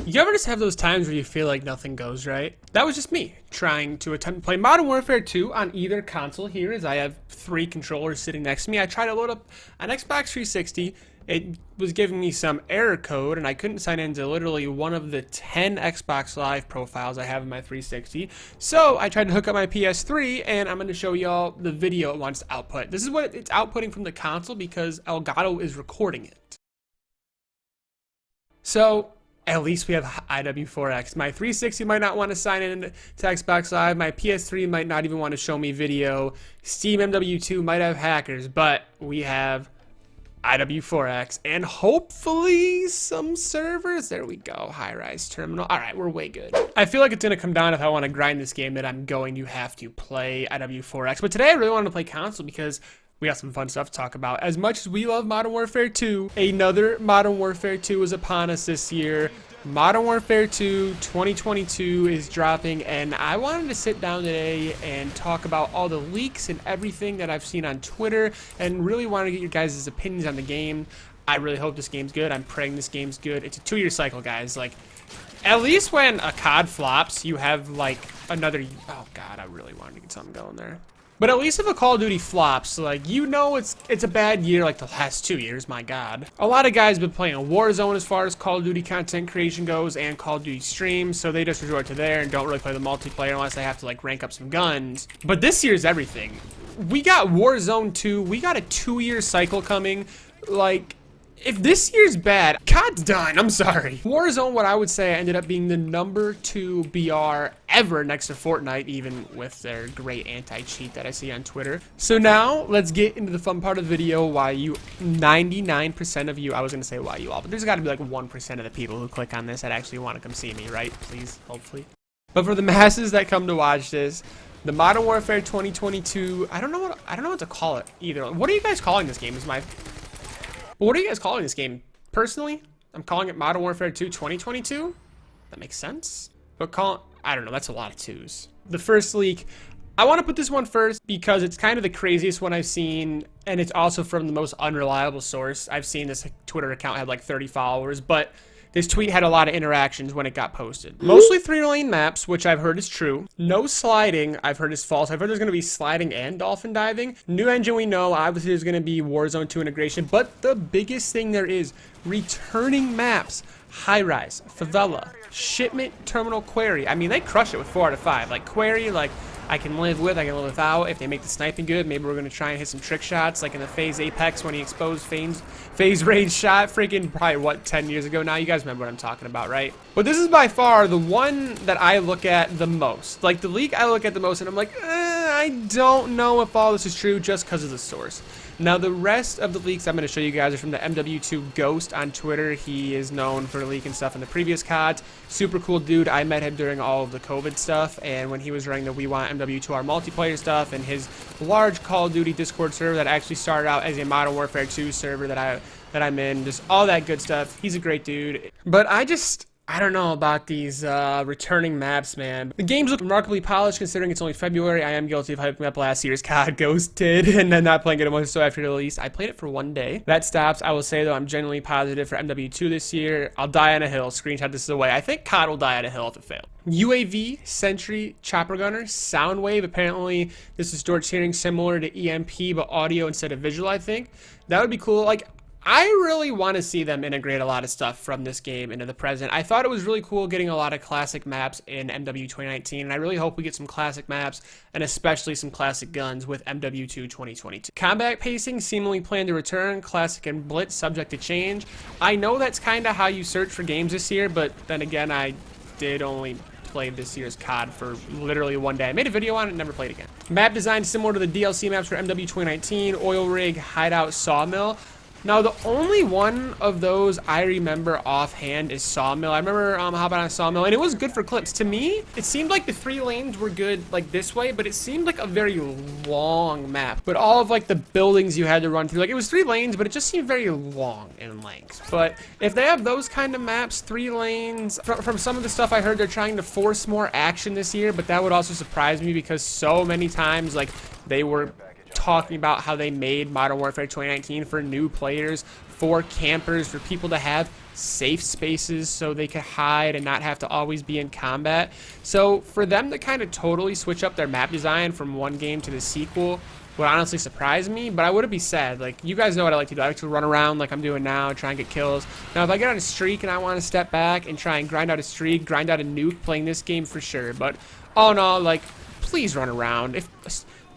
You ever just have those times where you feel like nothing goes right? That was just me trying to attempt to play Modern Warfare 2 on either console here, as I have 3 controllers sitting next to me. I tried to load up an Xbox 360. It was giving me some error code, and I couldn't sign into literally one of the 10 Xbox Live profiles I have in my 360. So I tried to hook up my PS3, and I'm going to show y'all the video it wants to output. This is what it's outputting from the console because Elgato is recording it. So at least we have IW4X. My 360 might not want to sign in to Xbox Live. My PS3 might not even want to show me video. Steam MW2 might have hackers, but we have IW4X and hopefully some servers. There we go. High-rise terminal. All right, we're way good. I feel like it's going to come down if I want to grind this game that I'm going to have to play IW4X. But today I really wanted to play console because we got some fun stuff to talk about. As much as we love Modern Warfare 2, another Modern Warfare 2 is upon us this year. Modern Warfare 2 2022 is dropping, and I wanted to sit down today and talk about all the leaks and everything that I've seen on Twitter, and really want to get your guys' opinions on the game. I really hope this game's good. I'm praying this game's good. It's a 2-year cycle, guys. Like, at least when a COD flops, you have, like, another... Oh, God, I really wanted to get something going there. But at least if a Call of Duty flops, like, you know it's a bad year like the last 2 years, my God. A lot of guys have been playing Warzone as far as Call of Duty content creation goes and Call of Duty streams, so they just resort to there and don't really play the multiplayer unless they have to, like, rank up some guns. But this year's everything. We got Warzone 2, we got a 2-year cycle coming, like... If this year's bad, COD's done. I'm sorry. Warzone, what I would say, ended up being the #2 BR ever next to Fortnite, even with their great anti-cheat that I see on Twitter. So now, let's get into the fun part of the video. Why you, 99% of you, I was going to say why you all, but there's got to be like 1% of the people who click on this that actually want to come see me, right? Please, hopefully. But for the masses that come to watch this, the Modern Warfare 2022, I don't know what to call it either. What are you guys calling this game? What are you guys calling this game? Personally, I'm calling it Modern Warfare 2 2022. That makes sense. But I don't know, that's a lot of twos. The first leak, I want to put this one first because it's kind of the craziest one I've seen, and it's also from the most unreliable source. I've seen this Twitter account had like 30 followers, but this tweet had a lot of interactions when it got posted. Mostly 3-lane maps, which I've heard is true. No sliding, I've heard is false. I've heard there's going to be sliding and dolphin diving. New engine we know, obviously there's going to be Warzone 2 integration, but the biggest thing there is returning maps. High-rise, favela, shipment, terminal, quarry. I mean, they crush it with 4 out of 5. Like, quarry, like, I can live with, I can live without. If they make the sniping good, maybe we're going to try and hit some trick shots, like in the FaZe Apex when he exposed FaZe Rage shot, freaking probably, what, 10 years ago now? You guys remember what I'm talking about, right? But this is by far the one that I look at the most. Like, the leak I look at the most, and I'm like, I don't know if all this is true just because of the source. Now, the rest of the leaks I'm going to show you guys are from the MW2 Ghost on Twitter. He is known for leaking stuff in the previous CODs. Super cool dude. I met him during all of the COVID stuff, and when he was running the We Want MW2R multiplayer stuff and his large Call of Duty Discord server that actually started out as a Modern Warfare 2 server that I'm in. Just all that good stuff. He's a great dude. But I don't know about these returning maps, man. The games look remarkably polished considering it's only February. I am guilty of hyping up last year's COD Ghost did and then not playing it a month or so after the release. I played it for 1 day. That stops. I will say, though, I'm genuinely positive for MW2 this year. I'll die on a hill. Screenshot this away. I think COD will die on a hill if it fails. UAV, Sentry, Chopper Gunner, Soundwave. Apparently, this is storage hearing similar to EMP, but audio instead of visual, I think. That would be cool. Like, I really want to see them integrate a lot of stuff from this game into the present. I thought it was really cool getting a lot of classic maps in MW 2019, and I really hope we get some classic maps and especially some classic guns with MW2 2022. Combat pacing seemingly planned to return, classic and blitz subject to change. I know that's kind of how you search for games this year, but then again, I did only play this year's COD for literally 1 day. I made a video on it and never played again. Map design similar to the DLC maps for MW 2019, oil rig, hideout, sawmill. Now, the only one of those I remember offhand is Sawmill. I remember hopping on Sawmill, and it was good for clips. To me, it seemed like the 3 lanes were good, like, this way, but it seemed like a very long map. But all of, like, the buildings you had to run through, like, it was 3 lanes, but it just seemed very long in length. But if they have those kind of maps, 3 lanes, from some of the stuff I heard, they're trying to force more action this year, but that would also surprise me because so many times, like, they were talking about how they made Modern Warfare 2019 for new players for campers, for people to have safe spaces so they could hide and not have to always be in combat. So for them to kind of totally switch up their map design from one game to the sequel would honestly surprise me, but I wouldn't be sad. Like, you guys know what I like to do. I like to run around like I'm doing now, try and get kills. Now, if I get on a streak and I want to step back and try and grind out a streak, grind out a nuke, playing this game for sure. But all in all, like, please run around. If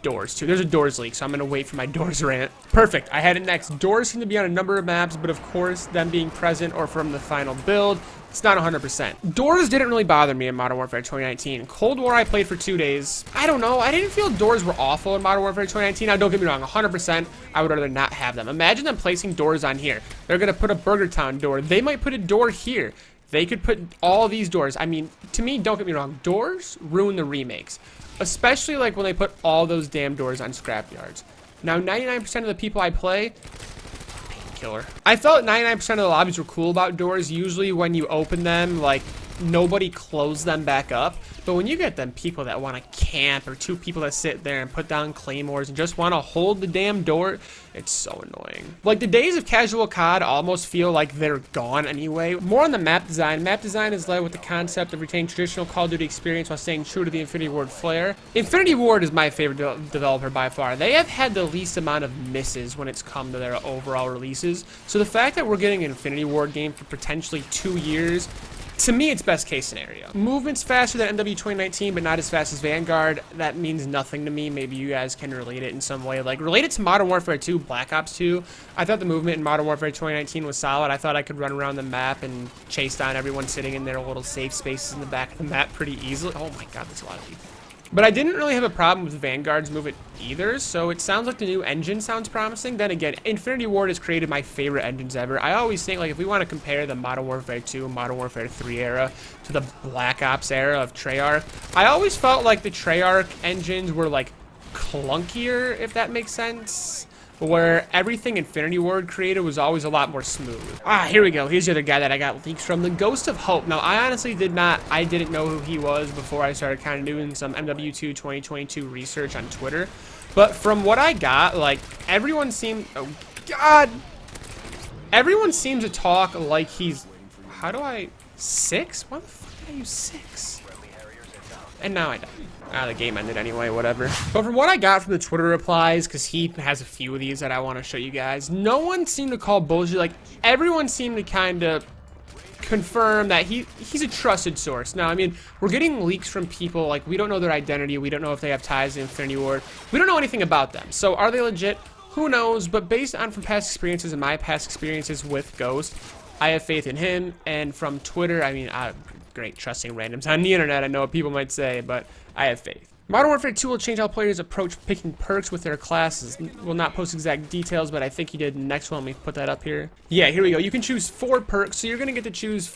doors too. There's a doors leak, so I'm gonna wait for my doors rant. Perfect. I had it next. Doors seem to be on a number of maps, but of course, them being present or from the final build, it's not 100%. Doors didn't really bother me in Modern Warfare 2019. Cold War I played for 2 days. I don't know. I didn't feel doors were awful in Modern Warfare 2019. Now, don't get me wrong. 100%, I would rather not have them. Imagine them placing doors on here. They're gonna put a Burger Town door. They might put a door here. They could put all these doors. I mean, to me, don't get me wrong. Doors ruin the remakes. Especially like when they put all those damn doors on scrapyards. Now, 99% of the people I play, painkiller. I felt 99% of the lobbies were cool about doors. Usually when you open them, like, nobody closed them back up. But when you get them people that want to camp, or 2 people that sit there and put down claymores and just want to hold the damn door, it's so annoying. Like, the days of casual COD almost feel like they're gone anyway. More on the map design. Map design is led with the concept of retaining traditional Call of Duty experience while staying true to the Infinity Ward flair. Infinity Ward is my favorite developer by far. They have had the least amount of misses when it's come to their overall releases. So the fact that we're getting an Infinity Ward game for potentially 2 years, to me, it's best case scenario. Movement's faster than MW 2019, but not as fast as Vanguard. That means nothing to me. Maybe you guys can relate it in some way. Like, relate it to Modern Warfare 2, Black Ops 2. I thought the movement in Modern Warfare 2019 was solid. I thought I could run around the map and chase down everyone sitting in their little safe spaces in the back of the map pretty easily. Oh my god, that's a lot of people. But I didn't really have a problem with Vanguard's movement either, so it sounds like the new engine sounds promising. Then again, Infinity Ward has created my favorite engines ever. I always think, like, if we want to compare the Modern Warfare 2, Modern Warfare 3 era to the Black Ops era of Treyarch, I always felt like the Treyarch engines were, like, clunkier, if that makes sense. Where everything Infinity Ward created was always a lot more smooth. Ah, here we go. Here's the other guy that I got leaks from, the Ghost of Hope. Now, I honestly didn't know who he was before I started kind of doing some MW2 2022 research on Twitter. But from what I got, like, everyone seemed, oh god, everyone seems to talk like he's, how do I, 6? Why the fuck did I use 6? And now I die. Ah, the game ended anyway, whatever. But from what I got from the Twitter replies, because he has a few of these that I want to show you guys, no one seemed to call bullshit. Like, everyone seemed to kind of confirm that he's a trusted source. Now, I mean, we're getting leaks from people, like, we don't know their identity, we don't know if they have ties to Infinity Ward, we don't know anything about them. So, are they legit? Who knows? But based on from past experiences and my past experiences with Ghost, I have faith in him. And from Twitter, I mean, great trusting randoms on the internet, I know what people might say, but I have faith. Modern Warfare 2 will change how players approach picking perks with their classes. Will not post exact details, but I think he did in the next one. Let me put that up here. Yeah, here we go. You can choose 4 perks, so you're gonna get to choose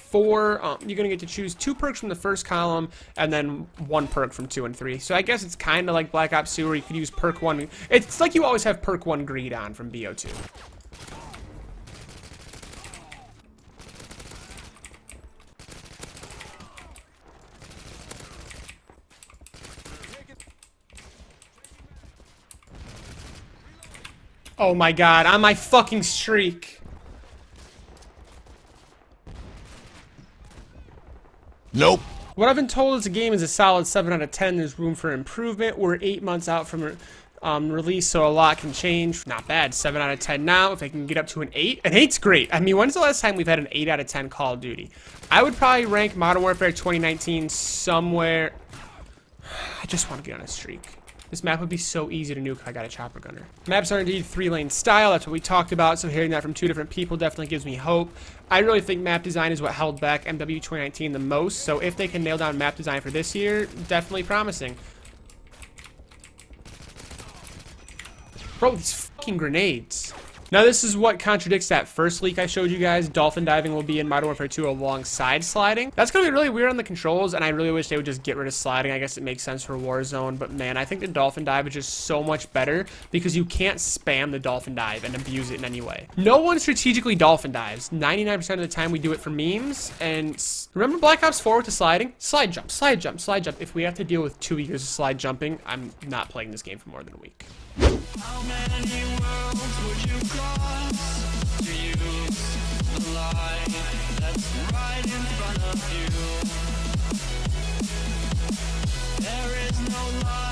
2 perks from the first column, and then 1 perk from 2 and 3. So I guess it's kind of like Black Ops 2, where you could use perk 1. It's like you always have perk 1 greed on from BO2. Oh my god, on my fucking streak. Nope. What I've been told is the game is a solid 7 out of 10. There's room for improvement. We're 8 months out from release, so a lot can change. Not bad. 7 out of 10 now. If they can get up to an 8. An 8's great. I mean, when's the last time we've had an 8 out of 10 Call of Duty? I would probably rank Modern Warfare 2019 somewhere. I just want to get on a streak. This map would be so easy to nuke if I got a chopper gunner. Maps are indeed 3-lane style. That's what we talked about. So hearing that from 2 different people definitely gives me hope. I really think map design is what held back MW 2019 the most. So if they can nail down map design for this year, definitely promising. Bro, these fucking grenades. Now this is what contradicts that first leak I showed you guys. Dolphin diving will be in Modern Warfare 2 alongside sliding. That's gonna be really weird on the controls, and I really wish they would just get rid of sliding. I guess it makes sense for Warzone, but man, I think the dolphin dive is just so much better because you can't spam the dolphin dive and abuse it in any way. No one strategically dolphin dives. 99% of the time we do it for memes, and remember Black Ops 4 with the sliding? Slide jump, slide jump, slide jump. If we have to deal with 2 years of slide jumping, I'm not playing this game for more than a week. How many worlds would you cross to use the light that's right in front of you? There is no light.